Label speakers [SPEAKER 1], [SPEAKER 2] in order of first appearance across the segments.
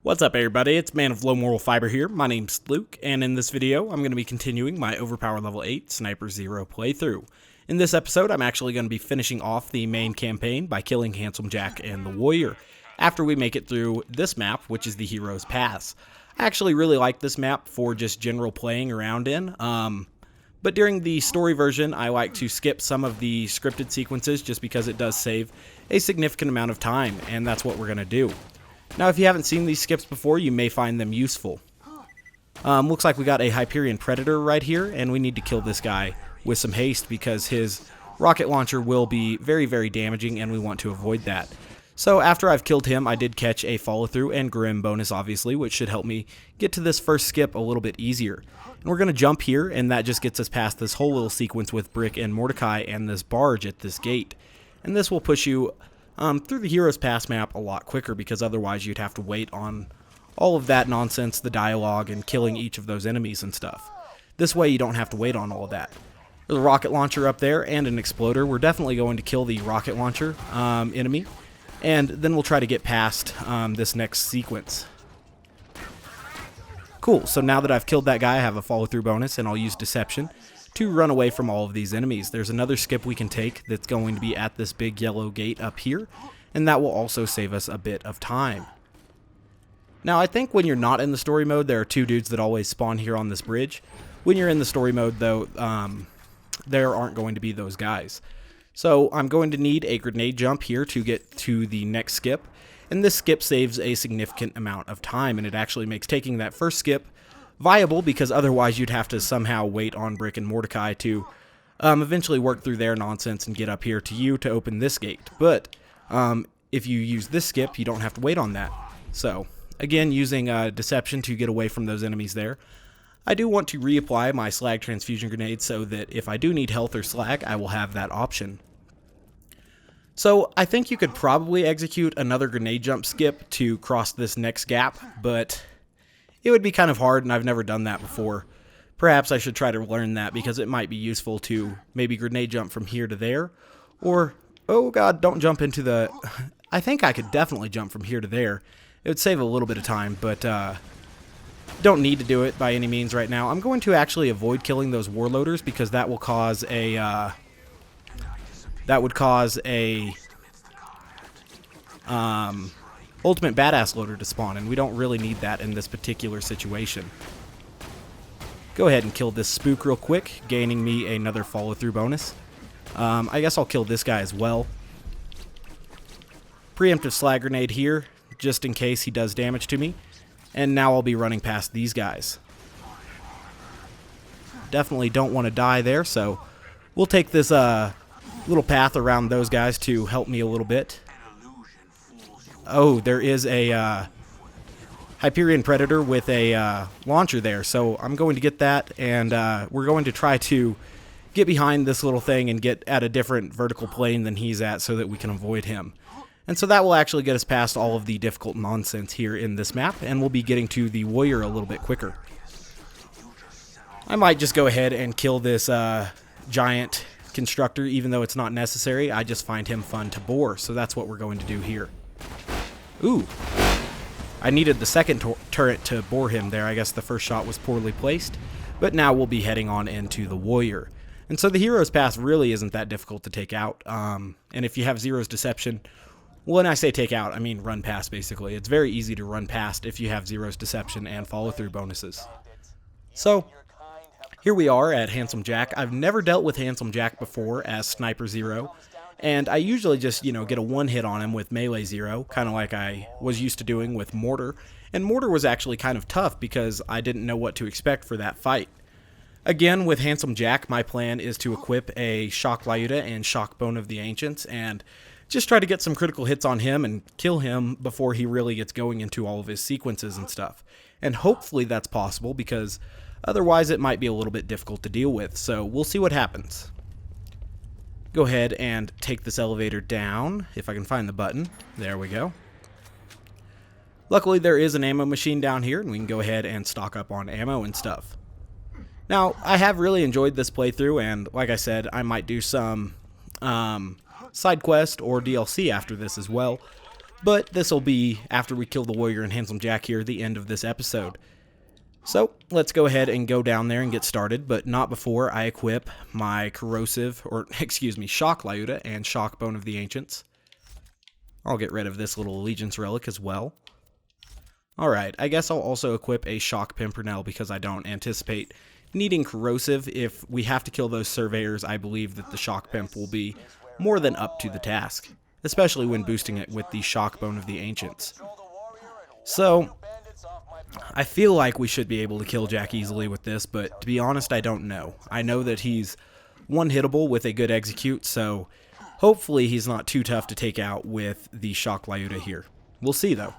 [SPEAKER 1] What's up everybody, it's Man of Low Moral Fiber here. My name's Luke, and in this video I'm going to be continuing my Overpower Level 8 Sniper Zer0 playthrough. In this episode I'm actually going to be finishing off the main campaign by killing Handsome Jack and the Warrior, after we make it through this map, which is the Hero's Pass. I actually really like this map for just general playing around in, but during the story version I like to skip some of the scripted sequences just because it does save a significant amount of time, and that's what we're going to do. Now, if you haven't seen these skips before, you may find them useful. Looks like we got a Hyperion Predator right here, and we need to kill this guy with some haste because his rocket launcher will be very, very damaging, and we want to avoid that. So after I've killed him, I did catch a follow-through and Grim bonus, obviously, which should help me get to this first skip a little bit easier. And we're going to jump here, and that just gets us past this whole little sequence with Brick and Mordecai and this barge at this gate. And this will push you through the Hero's Pass map a lot quicker, because otherwise you'd have to wait on all of that nonsense, the dialogue, and killing each of those enemies and stuff. This way you don't have to wait on all of that. There's a rocket launcher up there and an exploder. We're definitely going to kill the rocket launcher enemy, and then we'll try to get past this next sequence. Cool, so now that I've killed that guy, I have a follow-through bonus, and I'll use Deception to run away from all of these enemies. There's another skip we can take that's going to be at this big yellow gate up here, and that will also save us a bit of time. Now, I think when you're not in the story mode, there are two dudes that always spawn here on this bridge. When you're in the story mode, though, there aren't going to be those guys. So I'm going to need a grenade jump here to get to the next skip, and this skip saves a significant amount of time, and it actually makes taking that first skip viable, because otherwise you'd have to somehow wait on Brick and Mordecai to eventually work through their nonsense and get up here to you to open this gate. But if you use this skip, you don't have to wait on that. So again, using Deception to get away from those enemies there. I do want to reapply my Slag Transfusion grenade so that if I do need health or slag, I will have that option. So I think you could probably execute another grenade jump skip to cross this next gap, but it would be kind of hard, and I've never done that before. Perhaps I should try to learn that, because it might be useful to maybe grenade jump from here to there. Or, oh god, don't jump into the... I think I could definitely jump from here to there. It would save a little bit of time, but don't need to do it by any means right now. I'm going to actually avoid killing those warloaders, because that will cause a... Ultimate Badass Loader to spawn, and we don't really need that in this particular situation. Go ahead and kill this spook real quick, gaining me another follow-through bonus. I guess I'll kill this guy as well. Preemptive slag grenade here, just in case he does damage to me. And now I'll be running past these guys. Definitely don't want to die there, so we'll take this little path around those guys to help me a little bit. Oh, there is a Hyperion Predator with a launcher there, so I'm going to get that, and we're going to try to get behind this little thing and get at a different vertical plane than he's at so that we can avoid him. And so that will actually get us past all of the difficult nonsense here in this map, and we'll be getting to the Warrior a little bit quicker. I might just go ahead and kill this giant constructor, even though it's not necessary. I just find him fun to bore, so that's what we're going to do here. Ooh, I needed the second turret to bore him there. I guess the first shot was poorly placed, but now we'll be heading on into the Warrior. And so the Hero's Pass really isn't that difficult to take out, and if you have Zero's Deception, when I say take out, I mean run past, basically. It's very easy to run past if you have Zero's Deception and follow-through bonuses. So here we are at Handsome Jack. I've never dealt with Handsome Jack before as Sniper Zer0. And I usually just, get a one-hit on him with Melee Zer0, kind of like I was used to doing with Mortar. And Mortar was actually kind of tough because I didn't know what to expect for that fight. Again, with Handsome Jack, my plan is to equip a Shock Lyuda and Shock Bone of the Ancients, and just try to get some critical hits on him and kill him before he really gets going into all of his sequences and stuff. And hopefully that's possible, because otherwise it might be a little bit difficult to deal with, so we'll see what happens. Go ahead and take this elevator down, if I can find the button. There we go. Luckily there is an ammo machine down here, and we can go ahead and stock up on ammo and stuff. Now, I have really enjoyed this playthrough, and like I said, I might do some side quest or DLC after this as well. But this will be, after we kill the warrior and Handsome Jack here, the end of this episode. So, let's go ahead and go down there and get started, but not before I equip my corrosive, or excuse me, shock Lyuda and shock Bone of the Ancients. I'll get rid of this little allegiance relic as well. Alright, I guess I'll also equip a shock Pimpernel because I don't anticipate needing corrosive. If we have to kill those surveyors, I believe that the shock Pimp will be more than up to the task, especially when boosting it with the shock Bone of the Ancients. So, I feel like we should be able to kill Jack easily with this, but to be honest, I don't know. I know that he's one-hittable with a good execute, so hopefully he's not too tough to take out with the shock Lyuda here. We'll see, though.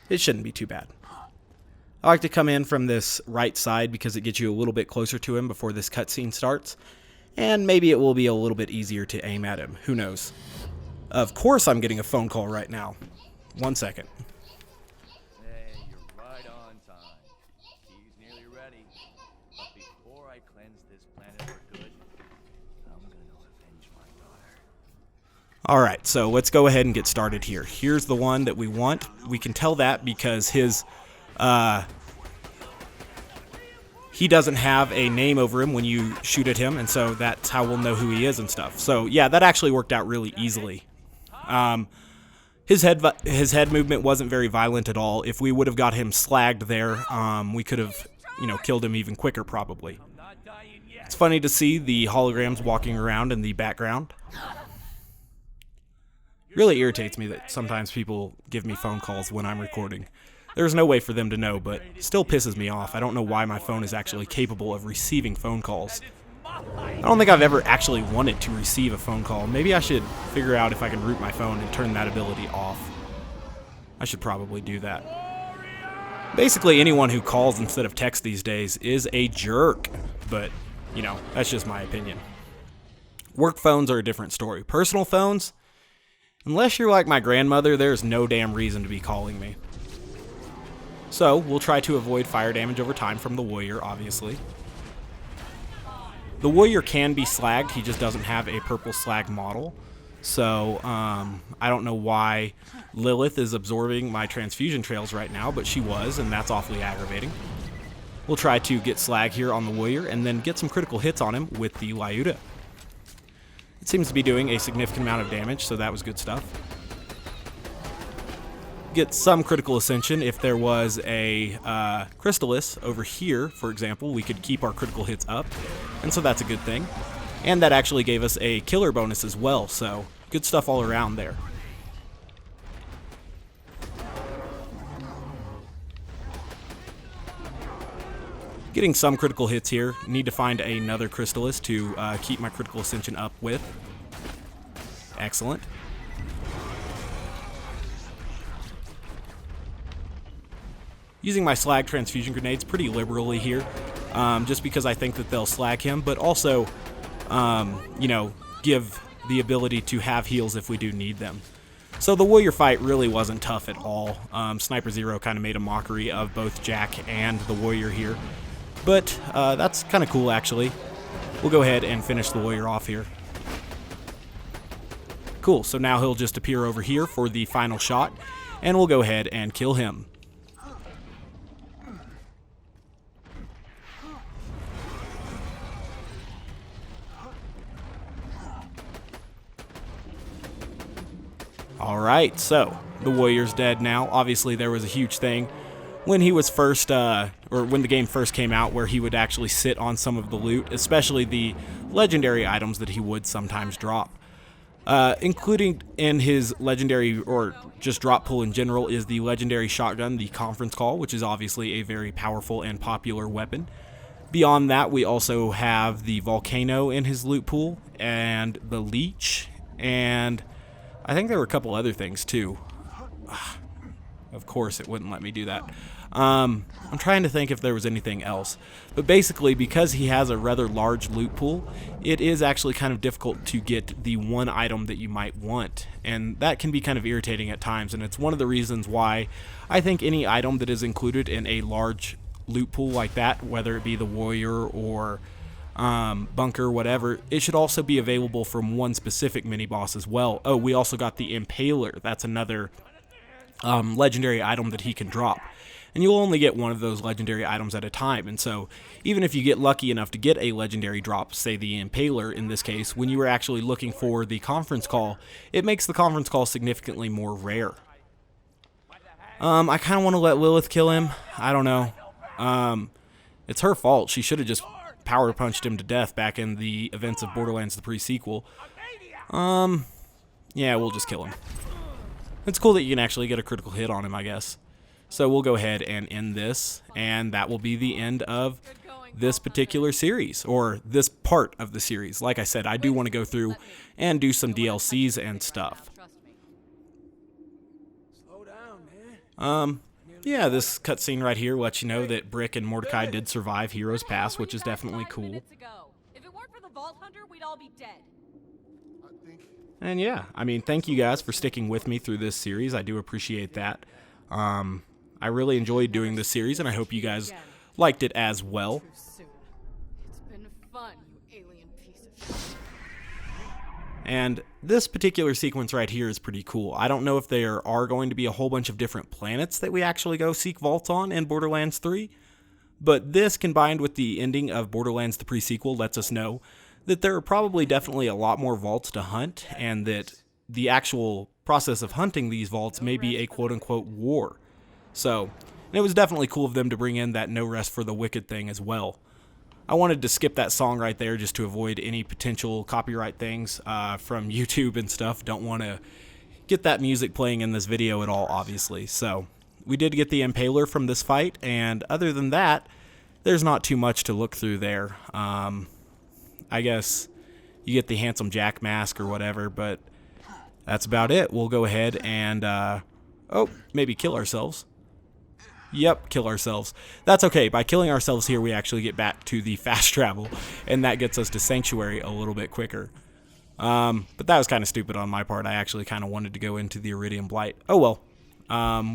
[SPEAKER 1] It shouldn't be too bad. I like to come in from this right side because it gets you a little bit closer to him before this cutscene starts, and maybe it will be a little bit easier to aim at him. Who knows? Of course I'm getting a phone call right now. 1 second.
[SPEAKER 2] Hey, you're right on time. He's nearly ready. But before I cleanse this planet for good, I'm gonna avenge my daughter.
[SPEAKER 1] Alright, so let's go ahead and get started here. Here's the one that we want. We can tell that because his, he doesn't have a name over him when you shoot at him, and so that's how we'll know who he is and stuff. So yeah, that actually worked out really easily. His head movement wasn't very violent at all. If we would have got him slagged there, we could have, killed him even quicker probably. It's funny to see the holograms walking around in the background. Really irritates me that sometimes people give me phone calls when I'm recording. There's no way for them to know, but still pisses me off. I don't know why my phone is actually capable of receiving phone calls. I don't think I've ever actually wanted to receive a phone call. Maybe I should figure out if I can root my phone and turn that ability off. I should probably do that. Basically, anyone who calls instead of texts these days is a jerk. But, that's just my opinion. Work phones are a different story. Personal phones, unless you're like my grandmother, there's no damn reason to be calling me. So, we'll try to avoid fire damage over time from the warrior, obviously. The warrior can be slagged, he just doesn't have a purple slag model. So, I don't know why Lilith is absorbing my transfusion trails right now, but she was, and that's awfully aggravating. We'll try to get slag here on the warrior, and then get some critical hits on him with the Lyuda. It seems to be doing a significant amount of damage, so that was good stuff. Get some critical ascension. If there was a Crystallis over here, for example, we could keep our critical hits up, and so that's a good thing. And that actually gave us a killer bonus as well, so good stuff all around there. Getting some critical hits here. Need to find another Crystallis to keep my critical ascension up with. Excellent. Using my slag transfusion grenades pretty liberally here, just because I think that they'll slag him, but also, give the ability to have heals if we do need them. So the warrior fight really wasn't tough at all. Sniper Zer0 kind of made a mockery of both Jack and the warrior here, but that's kind of cool actually. We'll go ahead and finish the warrior off here. Cool, so now he'll just appear over here for the final shot, and we'll go ahead and kill him. Alright, so the warrior's dead now. Obviously there was a huge thing when he was first, or when the game first came out, where he would actually sit on some of the loot, especially the legendary items that he would sometimes drop. Including in his legendary, or just drop pool in general, is the legendary shotgun, the conference call, which is obviously a very powerful and popular weapon. Beyond that, we also have the volcano in his loot pool, and the leech, and I think there were a couple other things too. Of course it wouldn't let me do that. I'm trying to think if there was anything else. But basically, because he has a rather large loot pool, it is actually kind of difficult to get the one item that you might want. And that can be kind of irritating at times, and it's one of the reasons why I think any item that is included in a large loot pool like that, whether it be the warrior or bunker, whatever, it should also be available from one specific mini boss as well. Oh, we also got the Impaler. That's another legendary item that he can drop. And you'll only get one of those legendary items at a time, and so even if you get lucky enough to get a legendary drop, say the Impaler in this case, when you were actually looking for the conference call, it makes the conference call significantly more rare. I kind of want to let Lilith kill him. I don't know. It's her fault. She should have just power punched him to death back in the events of Borderlands the pre-sequel. Yeah, we'll just kill him. It's cool that you can actually get a critical hit on him, I guess. So we'll go ahead and end this, and that will be the end of this particular series, or this part of the series. Like I said, I do want to go through and do some DLCs and stuff. Yeah, this cutscene right here lets you know that Brick and Mordecai did survive Heroes Pass, which is definitely cool.
[SPEAKER 3] If it weren't for the Vault Hunter, we'd all be dead.
[SPEAKER 1] And yeah, I mean, thank you guys for sticking with me through this series. I do appreciate that. I really enjoyed doing this series, and I hope you guys liked it as well.
[SPEAKER 3] It's been fun, you alien piece of shit.
[SPEAKER 1] And this particular sequence right here is pretty cool. I don't know if there are going to be a whole bunch of different planets that we actually go seek vaults on in Borderlands 3, but this combined with the ending of Borderlands the pre-sequel lets us know that there are probably definitely a lot more vaults to hunt, and that the actual process of hunting these vaults may be a quote-unquote war. So, and it was definitely cool of them to bring in that no rest for the wicked thing as well. I wanted to skip that song right there just to avoid any potential copyright things from YouTube and stuff. Don't want to get that music playing in this video at all, obviously. So, we did get the Impaler from this fight, and other than that, there's not too much to look through there. I guess you get the Handsome Jack mask or whatever, but that's about it. We'll go ahead and, maybe kill ourselves. Yep, kill ourselves. That's okay. By killing ourselves here, we actually get back to the fast travel, and that gets us to Sanctuary a little bit quicker. But that was kind of stupid on my part. I actually kind of wanted to go into the Iridium Blight. Oh well.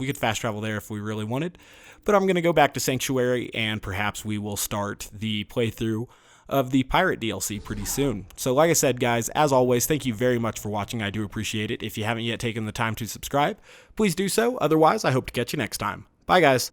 [SPEAKER 1] We could fast travel there if we really wanted. But I'm going to go back to Sanctuary, and perhaps we will start the playthrough of the Pirate DLC pretty soon. So like I said, guys, as always, thank you very much for watching. I do appreciate it. If you haven't yet taken the time to subscribe, please do so. Otherwise, I hope to catch you next time. Bye, guys.